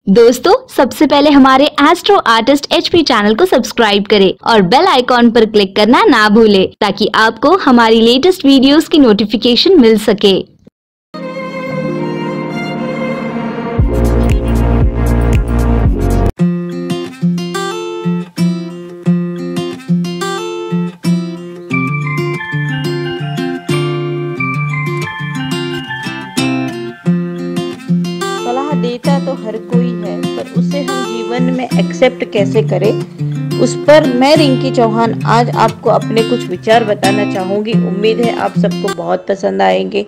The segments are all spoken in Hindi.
दोस्तों, सबसे पहले हमारे एस्ट्रो आर्टिस्ट एचपी चैनल को सब्सक्राइब करें और बेल आइकॉन पर क्लिक करना ना भूलें ताकि आपको हमारी लेटेस्ट वीडियोस की नोटिफिकेशन मिल सके। सलाह देता तो हर कोई है, पर उसे हम जीवन में एक्सेप्ट कैसे करें, उस पर मैं रिंकी चौहान आज आपको अपने कुछ विचार बताना चाहूँगी। उम्मीद है आप सबको बहुत पसंद आएंगे।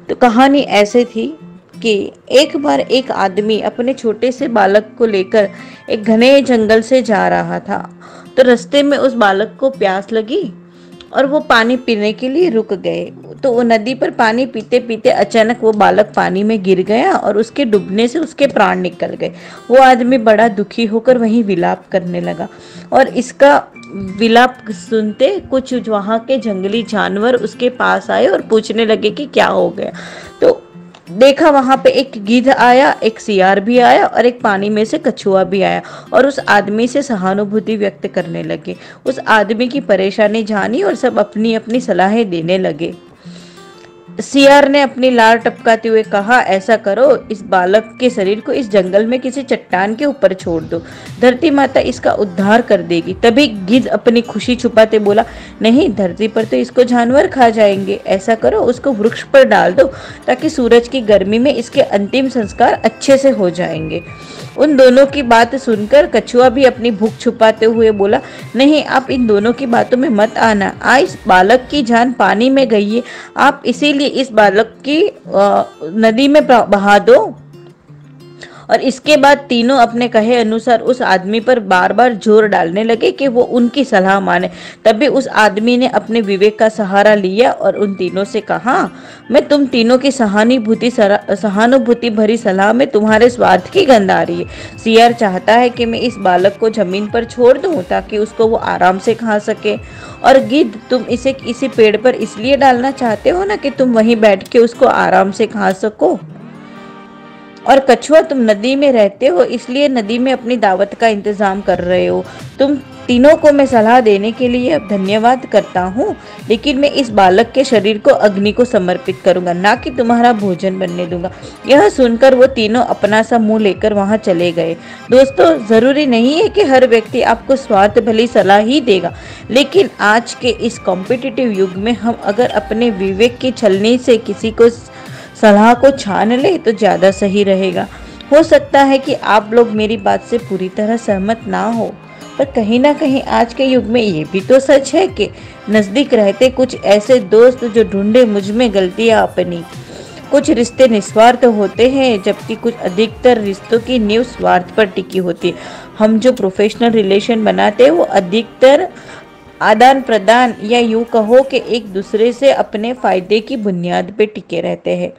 तो कहानी ऐसे थी कि एक बार एक आदमी अपने छोटे से बालक को लेकर एक घने जंगल से जा रहा था। तो रास्ते में उस बालक को प्यास लगी और वो पानी पीने के लिए रुक गए। तो वो नदी पर पानी पीते पीते अचानक वो बालक पानी में गिर गया और उसके डूबने से उसके प्राण निकल गए। वो आदमी बड़ा दुखी होकर वहीं विलाप करने लगा और इसका विलाप सुनते कुछ वहाँ के जंगली जानवर उसके पास आए और पूछने लगे कि क्या हो गया। तो देखा वहां पे एक गिद्ध आया, एक सियार भी आया और एक पानी में से कछुआ भी आया और उस आदमी से सहानुभूति व्यक्त करने लगे। उस आदमी की परेशानी जानी और सब अपनी अपनी सलाहें देने लगे। सियार ने अपनी लार टपकाते हुए कहा, ऐसा करो, इस बालक के शरीर को इस जंगल में किसी चट्टान के ऊपर छोड़ दो, धरती माता इसका उद्धार कर देगी। तभी गिद्ध अपनी खुशी छुपाते बोला, नहीं, धरती पर तो इसको जानवर खा जाएंगे। ऐसा करो, उसको वृक्ष पर डाल दो ताकि सूरज की गर्मी में इसके अंतिम संस्कार अच्छे से हो जाएंगे। उन दोनों की बात सुनकर कछुआ भी अपनी भूख छुपाते हुए बोला, नहीं, आप इन दोनों की बातों में मत आना। इस बालक की जान पानी में गई है, आप इसीलिए इस बालक की नदी में बहा दो। और इसके बाद तीनों अपने कहे अनुसार उस आदमी पर बार बार जोर डालने लगे कि वो उनकी सलाह माने। तभी उस आदमी ने अपने विवेक का सहारा लिया और उन तीनों से कहा, मैं तुम तीनों की सहानुभूति भरी सलाह में तुम्हारे स्वार्थ की गंध आ रही है। सियार चाहता है कि मैं इस बालक को जमीन पर छोड़ दूं ताकि उसको वो आराम से खा सके, और गिद्ध, तुम इसे किसी पेड़ पर इसलिए डालना चाहते हो ना कि तुम वहीं बैठ के उसको आराम से खा सको, और कछुआ, तुम नदी में रहते हो इसलिए नदी में अपनी दावत का इंतजाम कर रहे हो। तुम तीनों को मैं सलाह देने के लिए धन्यवाद करता हूँ, लेकिन मैं इस बालक के शरीर को अग्नि को समर्पित करूंगा, ना कि तुम्हारा भोजन बनने दूंगा। यह सुनकर वो तीनों अपना सा मुंह लेकर वहां चले गए। दोस्तों, जरूरी नहीं है कि हर व्यक्ति आपको स्वार्थ भली सलाह ही देगा, लेकिन आज के इस कॉम्पिटिटिव युग में हम अगर अपने विवेक की छलनी से किसी को सलाह को छान ले तो ज़्यादा सही रहेगा। हो सकता है कि आप लोग मेरी बात से पूरी तरह सहमत ना हो, पर कहीं ना कहीं आज के युग में ये भी तो सच है कि नज़दीक रहते कुछ ऐसे दोस्त जो ढूंढे मुझ में गलतियाँ अपनी। कुछ रिश्ते निस्वार्थ होते हैं, जबकि कुछ अधिकतर रिश्तों की नींव स्वार्थ पर टिकी होती है। हम जो प्रोफेशनल रिलेशन बनाते हैं वो अधिकतर आदान प्रदान या यूं कहो कि एक दूसरे से अपने फायदे की बुनियाद पे टिके रहते हैं।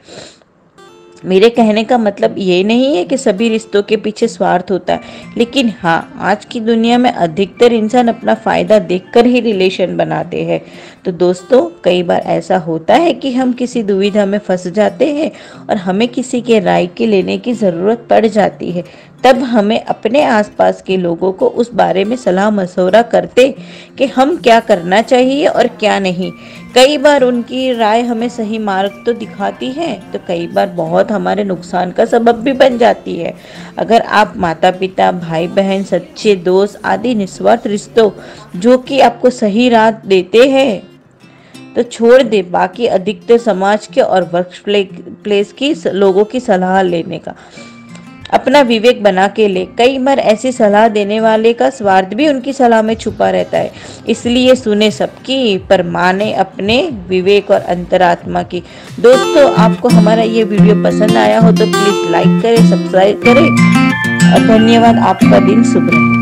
मेरे कहने का मतलब ये नहीं है कि सभी रिश्तों के पीछे स्वार्थ होता है, लेकिन हाँ, आज की दुनिया में अधिकतर इंसान अपना फायदा देखकर ही रिलेशन बनाते हैं। तो दोस्तों, कई बार ऐसा होता है कि हम किसी दुविधा में फंस जाते हैं और हमें किसी के राय के लेने की ज़रूरत पड़ जाती है। तब हमें अपने आसपास के लोगों को उस बारे में सलाह मशवरा करते कि हम क्या करना चाहिए और क्या नहीं। कई बार उनकी राय हमें सही मार्ग तो दिखाती है, तो कई बार बहुत हमारे नुकसान का सबब भी बन जाती है। अगर आप माता पिता, भाई बहन, सच्चे दोस्त आदि निस्वार्थ रिश्तों जो कि आपको सही राह देते हैं तो छोड़ दे बाकी अधिकतर समाज के और वर्क प्लेस की लोगों की सलाह लेने का। अपना विवेक बना के ले। कई बार ऐसी सलाह देने वाले का स्वार्थ भी उनकी सलाह में छुपा रहता है, इसलिए सुने सबकी पर माने अपने विवेक और अंतरात्मा की। दोस्तों, आपको हमारा ये वीडियो पसंद आया हो तो प्लीज लाइक करें, सब्सक्राइब करें और धन्यवाद। आपका दिन शुभ रहे।